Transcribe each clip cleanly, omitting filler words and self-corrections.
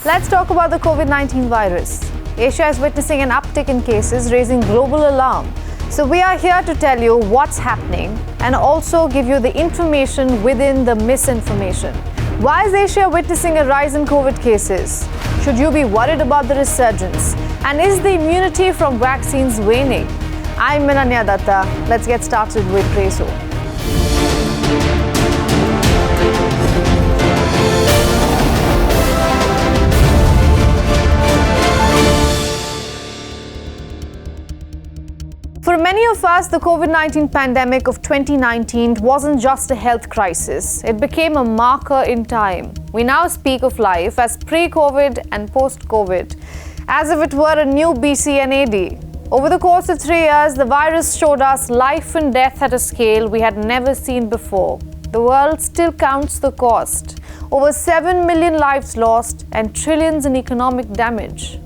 Let's talk about the COVID-19 virus. Asia is witnessing an uptick in cases, raising global alarm. So we are here to tell you what's happening and also give you the information within the misinformation. Why is Asia witnessing a rise in COVID cases? Should you be worried about the resurgence? And is the immunity from vaccines waning? I'm Ananya Dutta. Let's get started with Preso. For many of us, the COVID-19 pandemic of 2019 wasn't just a health crisis. It became a marker in time. We now speak of life as pre-COVID and post-COVID, as if it were a new BC and AD. Over the course of 3 years, the virus showed us life and death at a scale we had never seen before. The world still counts the cost. Over 7 million lives lost and trillions in economic damage.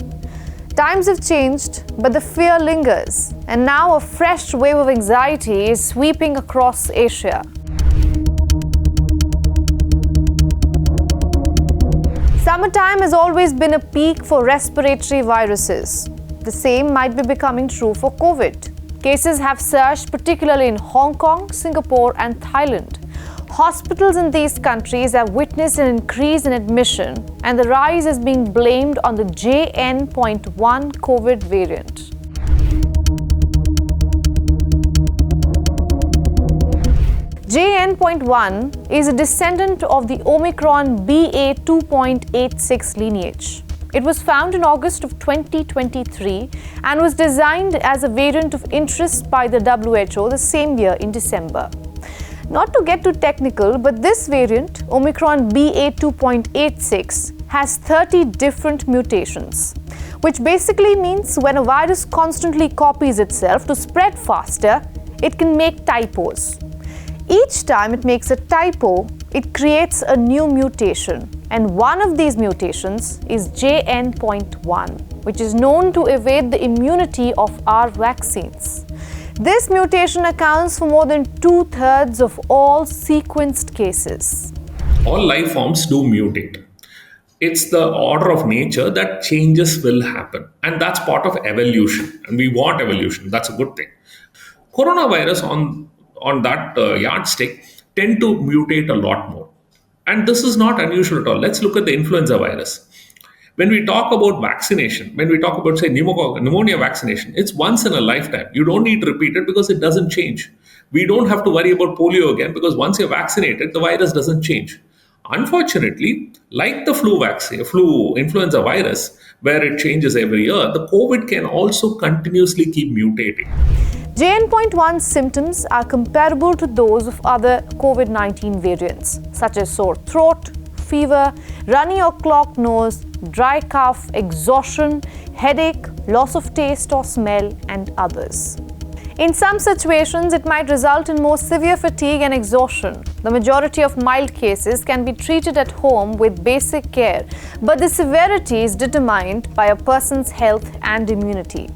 Times have changed, but the fear lingers, and now a fresh wave of anxiety is sweeping across Asia. Summertime has always been a peak for respiratory viruses. The same might be becoming true for COVID. Cases have surged, particularly in Hong Kong, Singapore, and Thailand. Hospitals in these countries have witnessed an increase in admission, and the rise is being blamed on the JN.1 COVID variant. JN.1 is a descendant of the Omicron BA.2.86 lineage. It was found in August of 2023 and was designed as a variant of interest by the WHO the same year in December. Not to get too technical, but this variant, Omicron BA.2.86, has 30 different mutations, which basically means when a virus constantly copies itself to spread faster, it can make typos. Each time it makes a typo, it creates a new mutation, and one of these mutations is JN.1, which is known to evade the immunity of our vaccines. This mutation accounts for more than 2/3 of all sequenced cases. All life forms do mutate. It's the order of nature that changes will happen. And that's part of evolution. And we want evolution. That's a good thing. Coronavirus on that yardstick tend to mutate a lot more. And this is not unusual at all. Let's look at the influenza virus. When we talk about vaccination, when we talk about, say, pneumonia vaccination, it's once in a lifetime. You don't need to repeat it because it doesn't change. We don't have to worry about polio again because once you're vaccinated, the virus doesn't change. Unfortunately, like the flu influenza virus, where it changes every year, the COVID can also continuously keep mutating. JN.1 symptoms are comparable to those of other COVID-19 variants, such as sore throat, fever, runny or clogged nose, dry cough, exhaustion, headache, loss of taste or smell, and others. In some situations, it might result in more severe fatigue and exhaustion. The majority of mild cases can be treated at home with basic care, but the severity is determined by a person's health and immunity.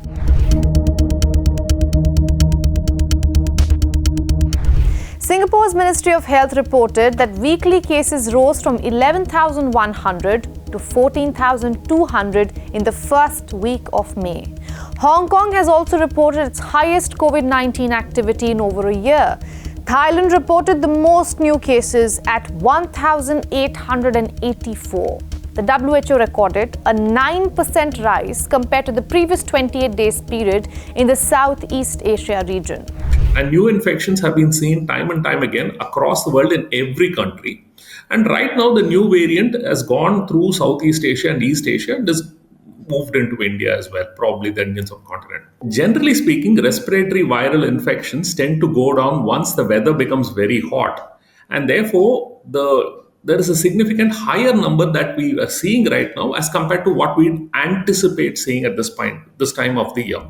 Singapore's Ministry of Health reported that weekly cases rose from 11,100 to 14,200 in the first week of May. Hong Kong has also reported its highest COVID-19 activity in over a year. Thailand reported the most new cases at 1,884. The WHO recorded a 9% rise compared to the previous 28 days period in the Southeast Asia region. And new infections have been seen time and time again across the world in every country. And right now, the new variant has gone through Southeast Asia and East Asia and has moved into India as well, probably the Indian subcontinent. Generally speaking, respiratory viral infections tend to go down once the weather becomes very hot. And therefore, there is a significant higher number that we are seeing right now as compared to what we anticipate seeing at this time of the year.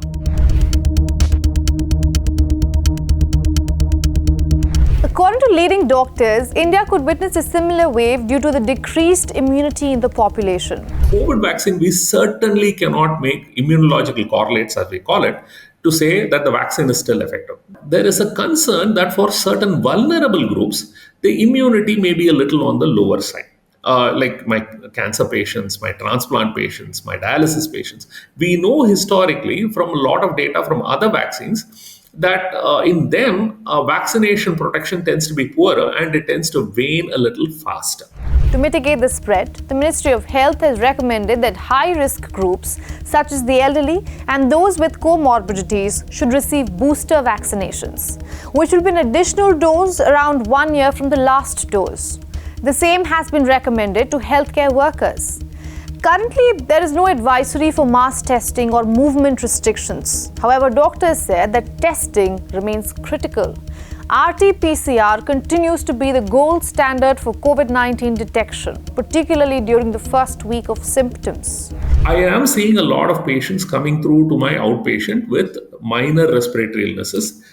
According to leading doctors, India could witness a similar wave due to the decreased immunity in the population. COVID vaccine, we certainly cannot make immunological correlates, as we call it, to say that the vaccine is still effective. There is a concern that for certain vulnerable groups, the immunity may be a little on the lower side. like my cancer patients, my transplant patients, my dialysis patients. We know historically from a lot of data from other vaccines that in them, vaccination protection tends to be poorer and it tends to wane a little faster. To mitigate the spread, the Ministry of Health has recommended that high-risk groups, such as the elderly and those with comorbidities, should receive booster vaccinations, which will be an additional dose around 1 year from the last dose. The same has been recommended to healthcare workers. Currently, there is no advisory for mass testing or movement restrictions. However, doctors said that testing remains critical. RT-PCR continues to be the gold standard for COVID-19 detection, particularly during the first week of symptoms. I am seeing a lot of patients coming through to my outpatient with minor respiratory illnesses.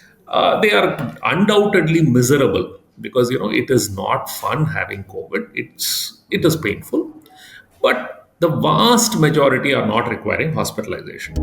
They are undoubtedly miserable because it is not fun having COVID. It is painful, but the vast majority are not requiring hospitalization.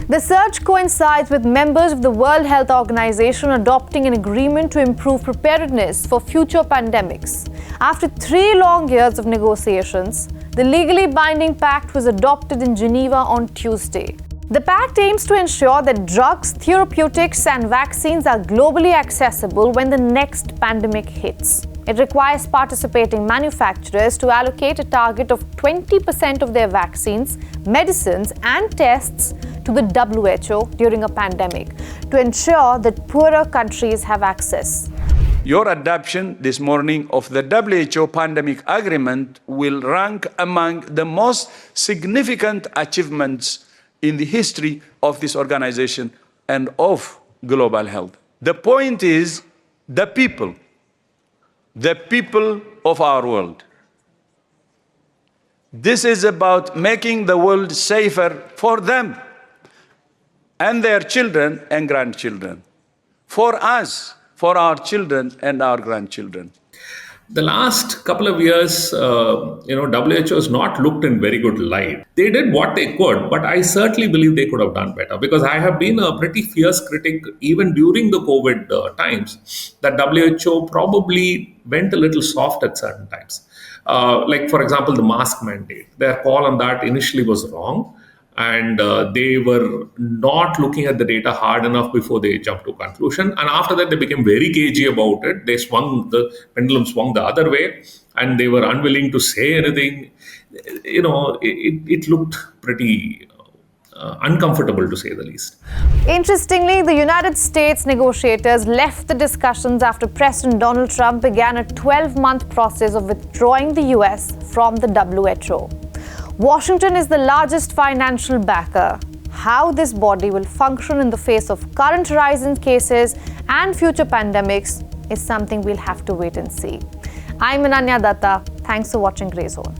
The surge coincides with members of the World Health Organization adopting an agreement to improve preparedness for future pandemics. After 3 long years of negotiations, the legally binding pact was adopted in Geneva on Tuesday. The pact aims to ensure that drugs, therapeutics, and vaccines are globally accessible when the next pandemic hits. It requires participating manufacturers to allocate a target of 20% of their vaccines, medicines, and tests to the WHO during a pandemic to ensure that poorer countries have access. Your adoption this morning of the WHO pandemic agreement will rank among the most significant achievements in the history of this organization and of global health. The point is the people of our world. This is about making the world safer for them and their children and grandchildren, for us, for our children and our grandchildren. The last couple of years, WHO has not looked in very good light. They did what they could, but I certainly believe they could have done better because I have been a pretty fierce critic even during the COVID times that WHO probably went a little soft at certain times. Like, for example, the mask mandate. Their call on that initially was wrong. And they were not looking at the data hard enough before they jumped to a conclusion. And after that, they became very cagey about it. The pendulum swung the other way, and they were unwilling to say anything. It looked pretty uncomfortable, to say the least. Interestingly, the United States negotiators left the discussions after President Donald Trump began a 12-month process of withdrawing the US from the WHO. Washington is the largest financial backer. How this body will function in the face of current rise in cases and future pandemics is something we'll have to wait and see. I'm Ananya Dutta. Thanks for watching Grey Zone.